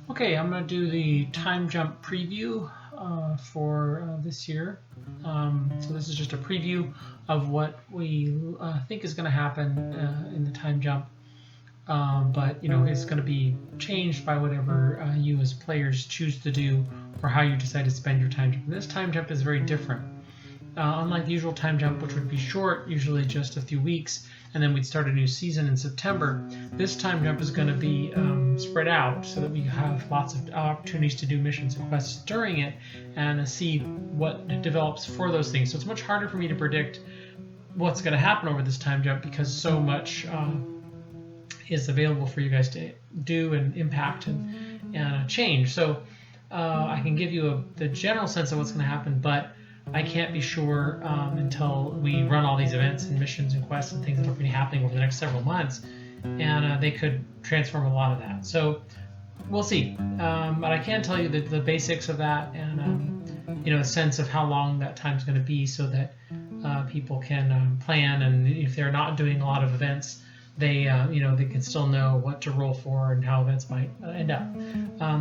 Okay, I'm going to do the time jump preview for this year. So this is just a preview of what we think is going to happen in the time jump. But it's going to be changed by whatever you as players choose to do or how you decide to spend your time jump. This time jump is very different. Unlike the usual time jump, which would be short, usually just a few weeks, and then we'd start a new season in September, this time jump is going to be spread out so that we have lots of opportunities to do missions and quests during it and see what develops for those things. So it's much harder for me to predict what's going to happen over this time jump because so much is available for you guys to do and impact and change. So I can give you the general sense of what's going to happen, but I can't be sure until we run all these events and missions and quests and things that are going to be happening over the next several months, and they could transform a lot of that. So we'll see. But I can tell you the basics of that and a sense of how long that time is going to be, so that people can plan. And if they're not doing a lot of events, they can still know what to roll for and how events might end up.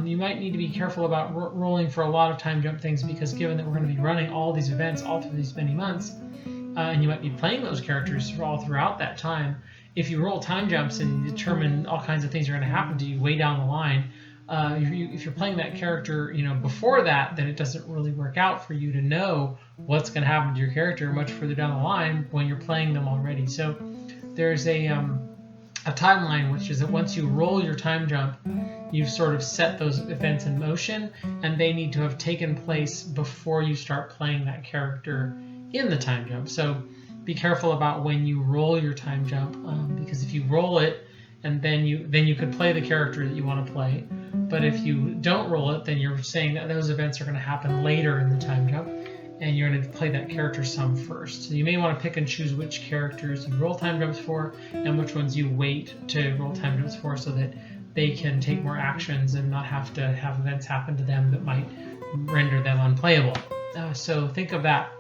You might need to be careful about rolling for a lot of time jump things, because given that we're going to be running all these events all through these many months, and you might be playing those characters all throughout that time, if you roll time jumps and determine all kinds of things are going to happen to you way down the line, if you're playing that character before that, then it doesn't really work out for you to know what's going to happen to your character much further down the line when you're playing them already. So there's a timeline, which is that once you roll your time jump, you've sort of set those events in motion, and they need to have taken place before you start playing that character in the time jump. So be careful about when you roll your time jump, because if you roll it and then you could play the character that you want to play, but if you don't roll it, then you're saying that those events are going to happen later in the time jump, and you're going to play that character some first. So you may want to pick and choose which characters you roll time jumps for and which ones you wait to roll time jumps for, so that they can take more actions and not have to have events happen to them that might render them unplayable. So think of that.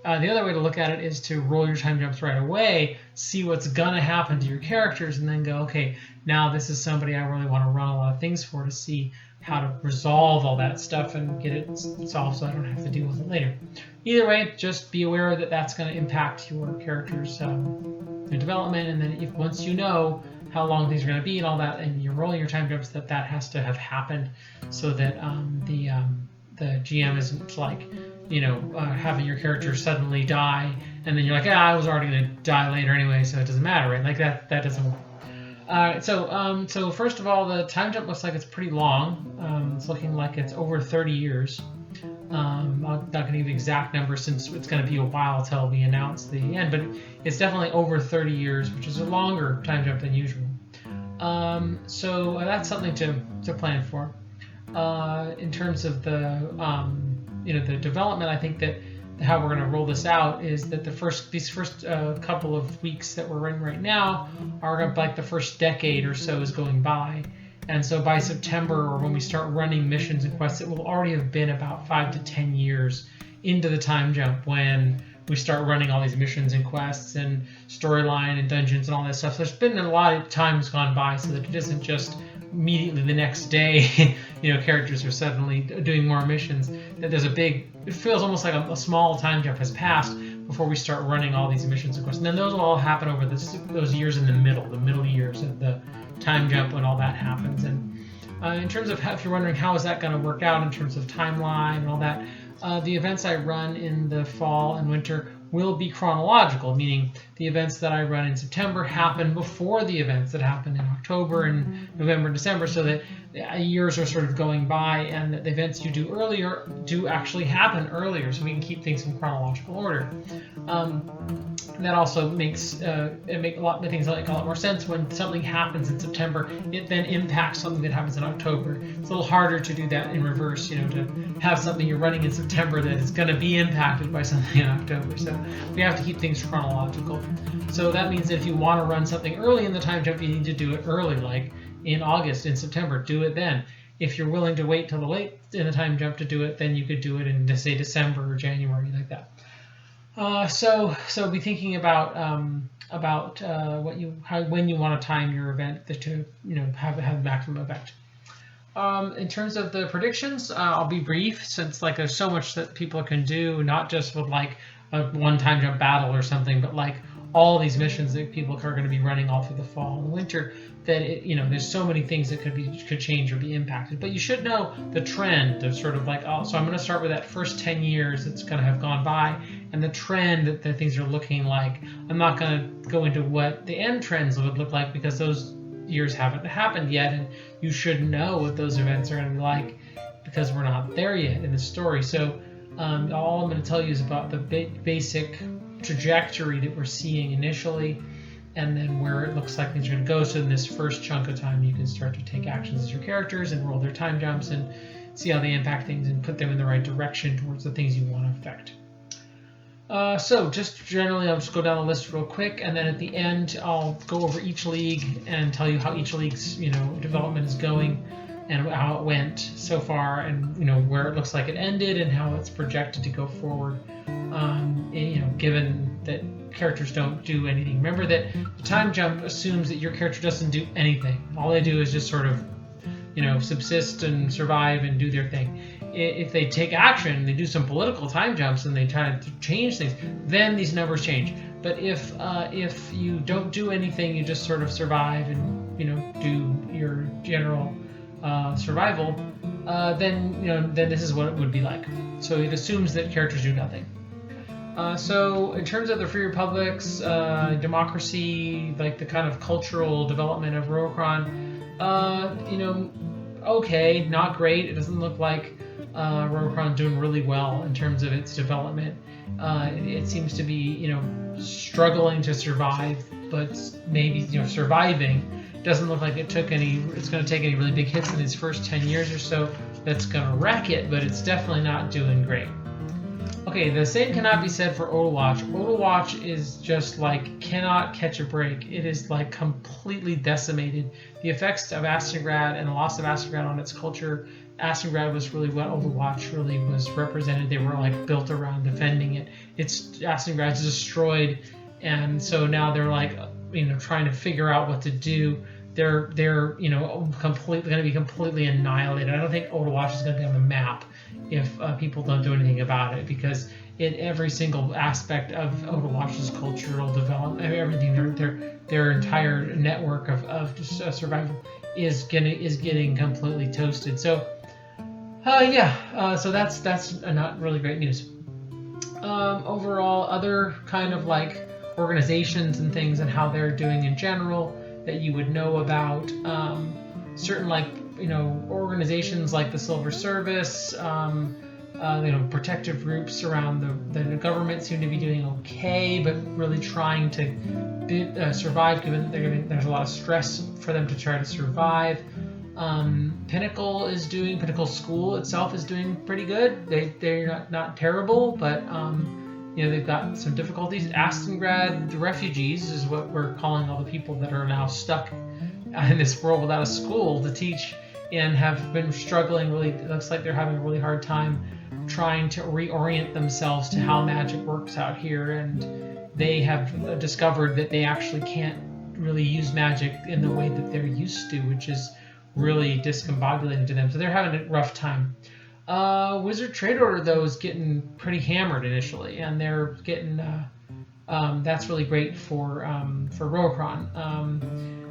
The other way to look at it is to roll your time jumps right away, see what's going to happen to your characters, and then go, okay, now this is somebody I really want to run a lot of things for, to see how to resolve all that stuff and get it solved so I don't have to deal with it later. Either way, just be aware that that's going to impact your character's development, and then once you know how long things are going to be and all that, and you're rolling your time jumps, that has to have happened, so that the GM isn't like having your character suddenly die, and then you're like, I was already going to die later anyway, so it doesn't matter, right? Like that doesn't work. So first of all, the time jump looks like it's pretty long. It's looking like it's over 30 years. I'm not going to give the exact number, since it's going to be a while till we announce the end, but it's definitely over 30 years, which is a longer time jump than usual. So that's something to plan for. In terms of the development, I think that how we're going to roll this out is that these first couple of weeks that we're running right now are like the first decade or so is going by. And so by September, or when we start running missions and quests, it will already have been about 5 to 10 years into the time jump when we start running all these missions and quests and storyline and dungeons and all that stuff. So there's been a lot of times gone by, so that it isn't just immediately the next day, characters are suddenly doing more missions. That there's it feels almost like a small time jump has passed before we start running all these missions and quests. And then those will all happen over those years in the middle years of the time jump when all that happens. And in terms of if you're wondering how is that going to work out in terms of timeline and all that, the events I run in the fall and winter will be chronological, meaning the events that I run in September happen before the events that happen in October and November and December, so that years are sort of going by, and that the events you do earlier do actually happen earlier, so we can keep things in chronological order. That also makes things like a lot more sense. When something happens in September, it then impacts something that happens in October. It's a little harder to do that in reverse, to have something you're running in September that is going to be impacted by something in October. So we have to keep things chronological. So that means that if you want to run something early in the time jump, you need to do it early, like in August, in September, do it then. If you're willing to wait till the late in the time jump to do it, then you could do it in, say, December or January, like that. So be thinking about when you want to time your event to have maximum effect. In terms of the predictions, I'll be brief since like there's so much that people can do, not just with like a one-time jump battle or something, but like all these missions that people are going to be running all through the fall and the winter. That there's so many things that could change or be impacted. But you should know the trend of sort of like, oh, so I'm going to start with that first 10 years that's going to have gone by, and the trend that things are looking like. I'm not going to go into what the end trends would look like because those years haven't happened yet, and you should know what those events are going to be like because we're not there yet in the story. So all I'm going to tell you is about the basic trajectory that we're seeing initially, and then where it looks like things are going to go. So in this first chunk of time, you can start to take actions as your characters and roll their time jumps and see how they impact things and put them in the right direction towards the things you want to affect. So just generally, I'll just go down the list real quick, and then at the end, I'll go over each league and tell you how each league's development is going and how it went so far, and where it looks like it ended and how it's projected to go forward. Given that characters don't do anything. Remember that the time jump assumes that your character doesn't do anything. All they do is just sort of subsist and survive and do their thing. If they take action, they do some political time jumps and they try to change things, then these numbers change. But if you don't do anything, you just sort of survive and do your general survival, then this is what it would be like. So it assumes that characters do nothing. So in terms of the Free Republics, democracy, like the kind of cultural development of Rokron, okay, not great. It doesn't look like Rokron doing really well in terms of its development. It seems to be, struggling to survive, but maybe, surviving. Doesn't look like it's going to take any really big hits in its first 10 years or so. That's going to wreck it, but it's definitely not doing great. Okay, the same cannot be said for Odalwatch. Odalwatch is just like cannot catch a break. It is like completely decimated. The effects of Astangrad and the loss of Astangrad on its culture. Astangrad was really what Odalwatch really was represented. They were like built around defending it. Astangrad's destroyed, and so now they're like trying to figure out what to do. They're completely going to be completely annihilated. I don't think Odalwatch is going to be on the map if people don't do anything about it, because in every single aspect of Odalwatch's cultural development, everything, their entire network of survival is getting completely toasted. So so that's not really great news. Overall, other kind of like organizations and things and how they're doing in general that you would know about, certain like organizations like the Silver Service, protective groups around the government seem to be doing okay, but really trying to survive, given that there's a lot of stress for them to try to survive. Pinnacle School itself is doing pretty good. They're not terrible, but they've got some difficulties. Astangrad, the refugees, is what we're calling all the people that are now stuck in this world without a school to teach, and have been struggling really. It looks like they're having a really hard time trying to reorient themselves to how magic works out here, and they have discovered that they actually can't really use magic in the way that they're used to, which is really discombobulating to them. So they're having a rough time. Wizard Trade Order, though, is getting pretty hammered initially, and they're getting that's really great for Rokron.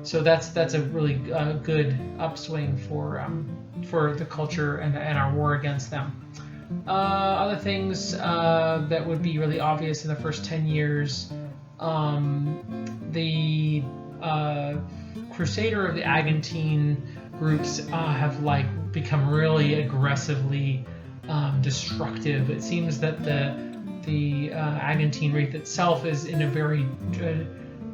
So that's a really good upswing for the culture and our war against them. Other things that would be really obvious in the first 10 years, the Crusader of the Agantine groups have become really aggressively destructive. It seems that the Agantine Wraith itself is in a very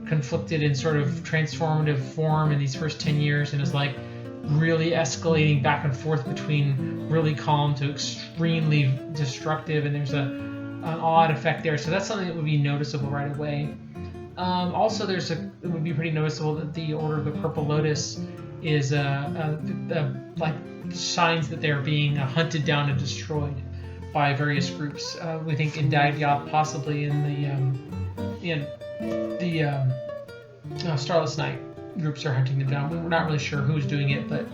conflicted and sort of transformative form in these first 10 years, and is like really escalating back and forth between really calm to extremely destructive, and there's an odd effect there. So that's something that would be noticeable right away. Also, it would be pretty noticeable that the Order of the Purple Lotus is like signs that they're being hunted down and destroyed by various groups. We think in Dagyath, possibly in the Starless Night groups are hunting them down. We're not really sure who's doing it, but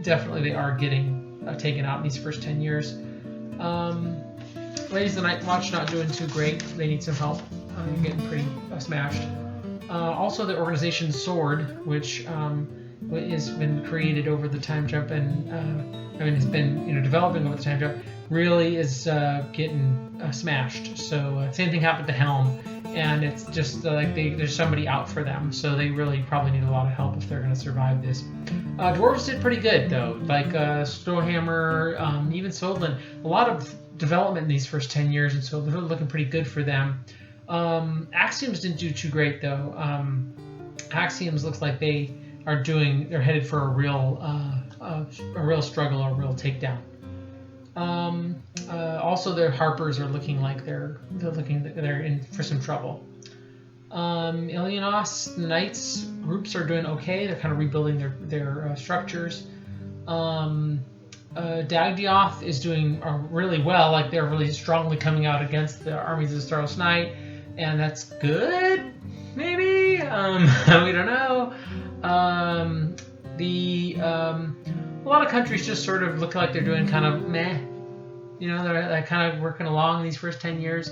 definitely they are getting taken out in these first 10 years. Ladies of the Night Watch not doing too great. They need some help. Getting pretty smashed. Also, the organization Sword, which has been created over the time jump and has been developing over the time jump, really is getting smashed. So same thing happened to Helm, and it's just like there's somebody out for them. So they really probably need a lot of help if they're going to survive this. Dwarves did pretty good though, like Stowhammer, even Sodlin. A lot of development in these first 10 years, and so they're looking pretty good for them. Axioms didn't do too great though. Axioms looks like they're headed for a real struggle, a real takedown. Also, their Harpers are looking like they're in for some trouble. Ilionos Knights groups are doing okay. They're kind of rebuilding their structures. Dagdioth is doing really well. Like they're really strongly coming out against the armies of Staros Knight, and that's good. Maybe we don't know. A lot of countries just sort of look like they're doing kind of meh. They're kind of working along these first 10 years.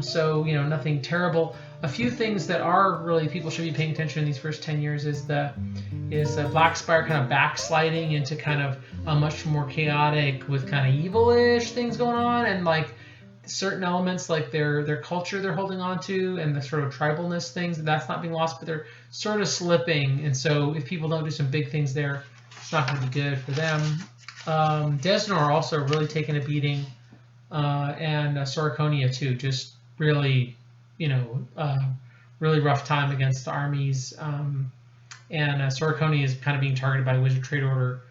So nothing terrible. A few things that are really people should be paying attention in these first 10 years is Blackspire kind of backsliding into kind of a much more chaotic with kind of evil-ish things going on, and like certain elements like their culture they're holding on to and the sort of tribalness things, that's not being lost, but they're sort of slipping. And so if people don't do some big things there, it's not going to be good for them. Desnor also really taking a beating, and Sorikonia too, just really really rough time against the armies. And Sorikonia is kind of being targeted by Wizard Trade Order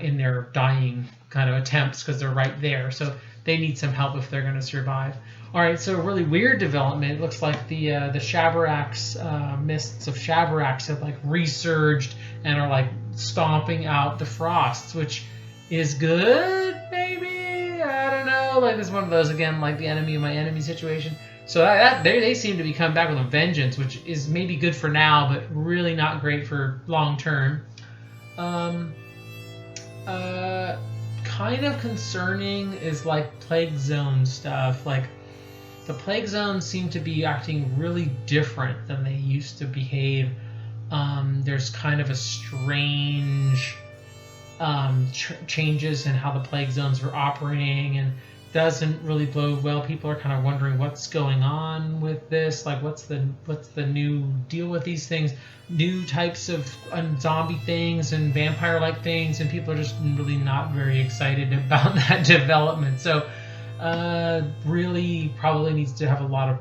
in their dying kind of attempts because they're right there. So they need some help if they're going to survive. All right, so a really weird development. It looks like the Shabaraks, Mists of Shabaraks have like resurged and are like stomping out the Frosts, which is good, maybe? I don't know. Like this is one of those, again, like the enemy of my enemy situation. So they seem to be coming back with a vengeance, which is maybe good for now, but really not great for long term. Kind of concerning is like Plague Zone stuff. Like the Plague Zones seem to be acting really different than they used to behave. There's kind of a strange changes in how the Plague Zones are operating, and doesn't really bode well. People are kind of wondering what's going on with this. Like, what's the new deal with these things? New types of zombie things and vampire-like things, and people are just really not very excited about that development. So, really probably needs to have a lot of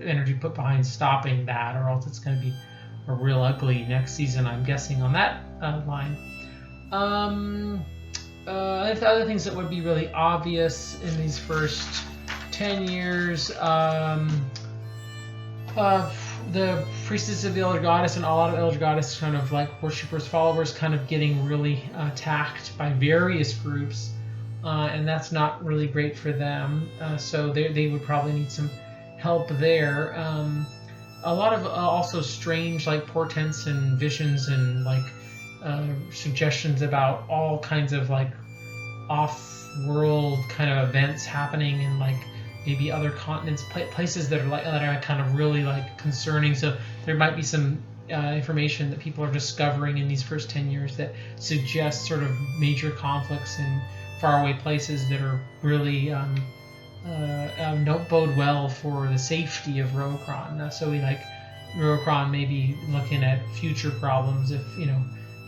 energy put behind stopping that, or else it's going to be a real ugly next season, I'm guessing, on that line. The other things that would be really obvious in these first 10 years, the Priestess of the Elder Goddess and a lot of Elder Goddess kind of like worshippers, followers kind of getting really attacked by various groups, and that's not really great for them. So they would probably need some help there. A lot of also strange like portents and visions and like suggestions about all kinds of like off-world kind of events happening in like maybe other continents, places that are kind of really like concerning. So there might be some information that people are discovering in these first 10 years that suggests sort of major conflicts in faraway places that are really don't bode well for the safety of Roakron. So we like Roakron maybe looking at future problems if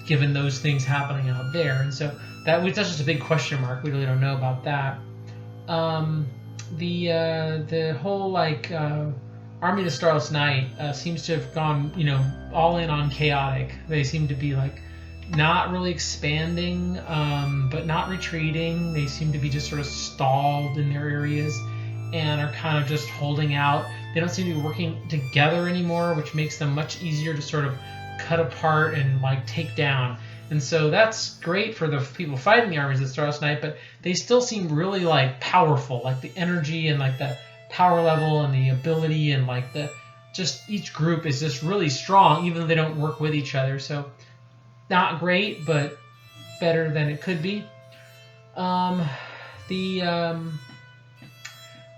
given those things happening out there. And so that's just a big question mark. We really don't know about that. The whole like Army of the Starless Night seems to have gone all in on chaotic. They seem to be like not really expanding, but not retreating. They seem to be just sort of stalled in their areas and are kind of just holding out. They don't seem to be working together anymore, which makes them much easier to sort of cut apart and like take down. And so that's great for the people fighting the armies of Staros Knight, but they still seem really like powerful, like the energy and like the power level and the ability and like just each group is just really strong, even though they don't work with each other. So not great, but better than it could be.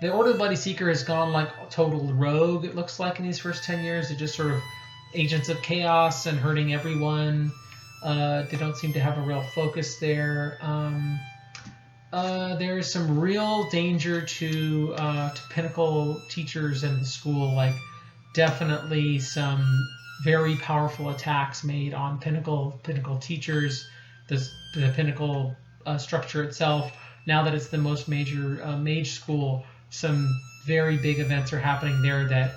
The Order of the Bloody Seeker has gone like total rogue, it looks like, in these first 10 years. They're just sort of agents of chaos and hurting everyone. They don't seem to have a real focus there. There's some real danger to Pinnacle teachers and the school. Like, definitely some very powerful attacks made on Pinnacle teachers, the Pinnacle structure itself. Now that it's the most major mage school, some very big events are happening there that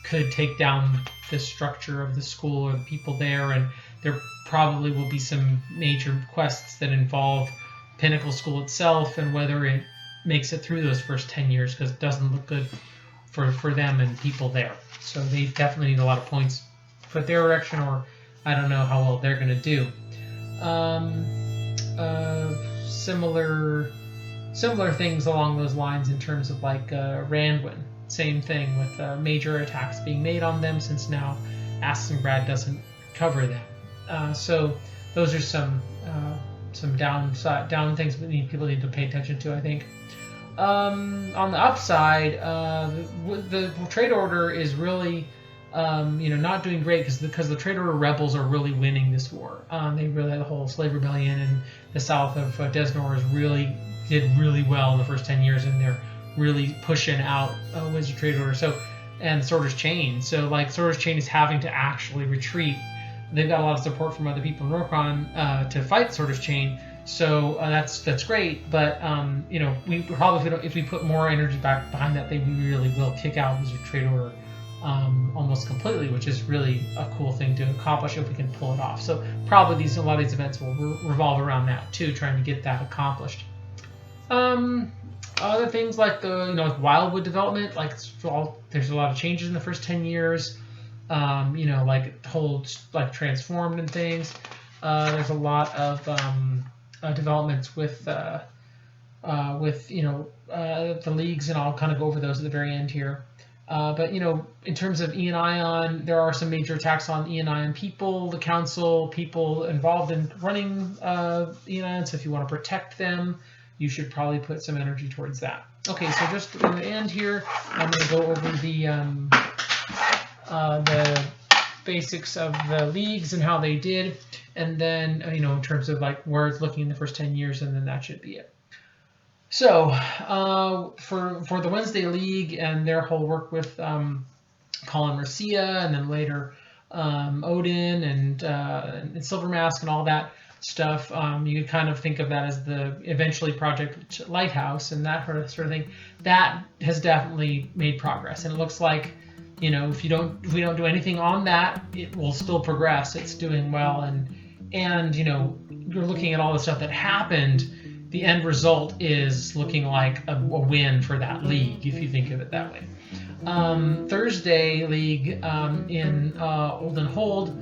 could take down the structure of the school or the people there, and there probably will be some major quests that involve Pinnacle School itself and whether it makes it through those first 10 years, because it doesn't look good for them and people there. So they definitely need a lot of points for their direction, or I don't know how well they're going to do. Similar things along those lines in terms of like Randwin. Same thing with major attacks being made on them, since now Ascengrad doesn't cover them. So those are some down things that people need to pay attention to, I think. On the upside, the Trade Order is really not doing great because the Trade Order rebels are really winning this war. They really, the whole Slave Rebellion in the south of Desnor did really well in the first 10 years, and they're really pushing out Wizard Trade Order. So, and Sorter's Chain. So like Sorter's Chain is having to actually retreat. They've got a lot of support from other people in Rokron to fight Sorter's Chain. So that's great. But we probably, if we put more energy back behind that, we really will kick out Wizard Trade Order almost completely, which is really a cool thing to accomplish if we can pull it off. So probably a lot of these events will revolve around that too, trying to get that accomplished. Other things like like Wildwood development, like there's a lot of changes in the first 10 years. Like whole like transformed and things. There's a lot of developments with the leagues, and I'll kind of go over those at the very end here. But in terms of Ian Ion, there are some major attacks on Ian Ion people, the council, people involved in running Ian Ion. So if you want to protect them, you should probably put some energy towards that. Okay, so just in the end here, I'm going to go over the basics of the leagues and how they did, and then in terms of like where it's looking in the first 10 years, and then that should be it. So for the Wednesday League and their whole work with Colin Mercia, and then later Odin and Silver Mask and all that stuff, you could kind of think of that as the eventually Project Lighthouse and that sort of thing. That has definitely made progress, and it looks like if we don't do anything on that, it will still progress. It's doing well, and you're looking at all the stuff that happened. The end result is looking like a win for that league, if you think of it that way. Thursday League in Olden Hold,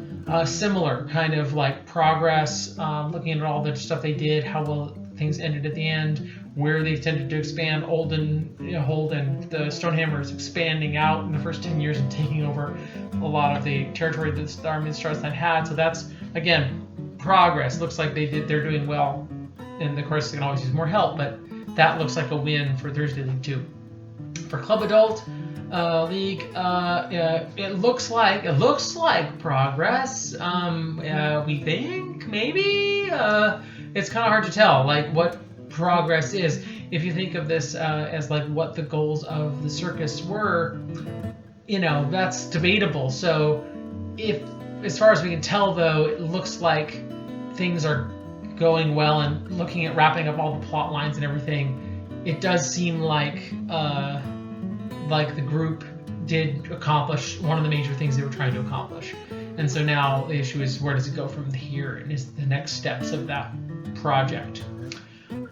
similar kind of like progress, looking at all the stuff they did, how well things ended at the end, where they tended to expand. Olden Hold and the Stonehammer is expanding out in the first 10 years and taking over a lot of the territory that the Army of Starstein had. So that's, again, progress. Looks like they're doing well. And of course, they can always use more help, but that looks like a win for Thursday League too. For Club Adult League, it looks like progress. We think maybe it's kind of hard to tell like what progress is. If you think of this as like what the goals of the circus were, that's debatable. So if, as far as we can tell though, it looks like things are going well, and looking at wrapping up all the plot lines and everything, it does seem like the group did accomplish one of the major things they were trying to accomplish. And so now the issue is, where does it go from here, and is the next steps of that project.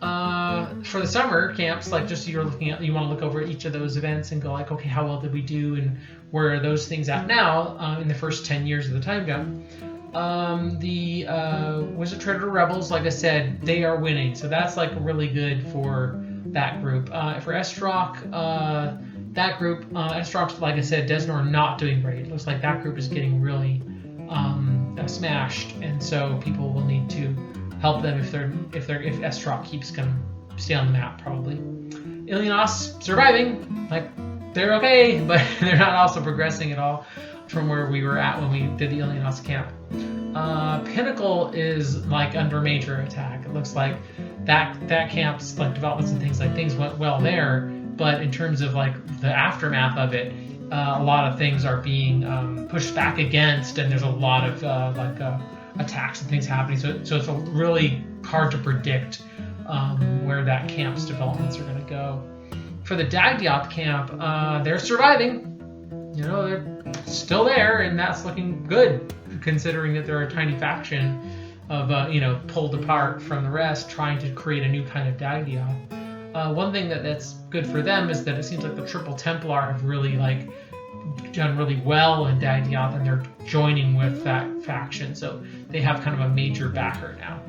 For the summer camps, like just you want to look over each of those events and go like, okay, how well did we do, and where are those things at now in the first 10 years of the time jump. The Wizard Trade Order Rebels, like I said, they are winning, so that's like really good for that group. For Estrock, that group, Estrock, like I said, Desnor not doing great. It looks like that group is getting really smashed, and so people will need to help them if Estrok keeps going to stay on the map, probably. Ilionos surviving, like they're okay, but they're not also progressing at all from where we were at when we did the Ilionos camp. Pinnacle is like under major attack. It looks like that camp's like developments and things went well there, but in terms of like the aftermath of it, a lot of things are being pushed back against, and there's a lot of attacks and things happening. So it's really hard to predict where that camp's developments are going to go. For the Dagdiath camp, they're surviving. You know, they're still there, and that's looking good, considering that they're a tiny faction of, pulled apart from the rest, trying to create a new kind of Dagdiath. One thing that's good for them is that it seems like the Triple Templar have really done really well in Dagdiath, and they're joining with that faction, so they have kind of a major backer now.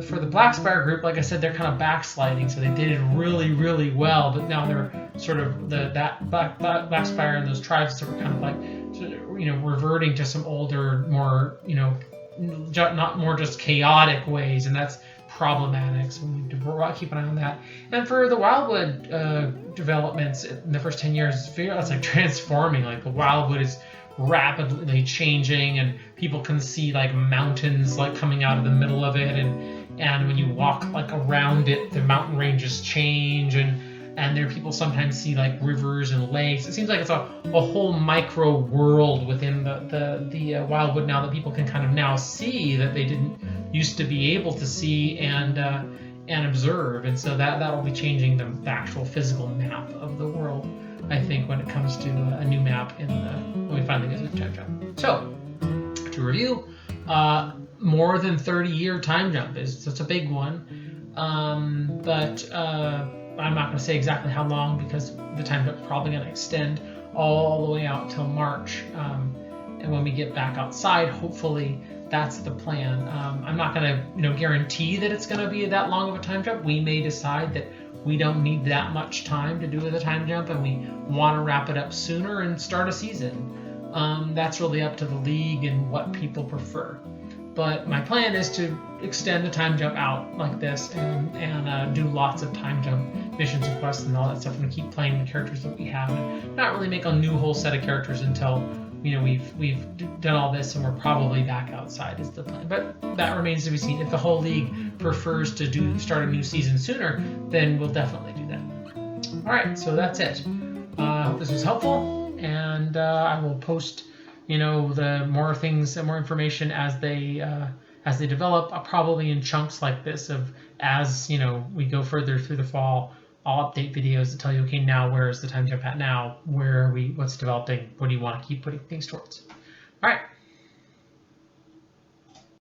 For the Blackspire group, like I said, they're kind of backsliding, so they did really, really well, but now they're sort of that Blackspire and those tribes that were kind of reverting to some older, more, not more just chaotic ways, and that's problematic, so we need to keep an eye on that. And for the Wildwood developments in the first 10 years, it's like transforming. Like the Wildwood is rapidly changing, and people can see like mountains like coming out of the middle of it, and when you walk like around it, the mountain ranges change, and there people sometimes see like rivers and lakes. It seems like it's a whole micro world within the Wildwood now that people can kind of now see that they didn't used to be able to see and observe, and so that'll be changing the actual physical map of the world, I think, when it comes to a new map when we finally get to the time jump. So to review, more than 30-year time jump it's a big one, but I'm not going to say exactly how long, because the time jump's probably going to extend all the way out till March, and when we get back outside, hopefully that's the plan. I'm not going to guarantee that it's going to be that long of a time jump. We may decide that we don't need that much time to do the time jump, and we want to wrap it up sooner and start a season. That's really up to the league and what people prefer. But my plan is to extend the time jump out like this and do lots of time jump missions and quests and all that stuff, and keep playing the characters that we have, and not really make a new whole set of characters until we've done all this and we're probably back outside is the plan. But that remains to be seen. If the whole league prefers to start a new season sooner, then we'll definitely do that. All right, so that's it. I hope this was helpful, and I will post the more things and more information as they develop, probably in chunks like this of as we go further through the fall. I'll update videos to tell you, okay, now where is the time jump at now? Where are we? What's developing? What do you want to keep putting things towards? All right.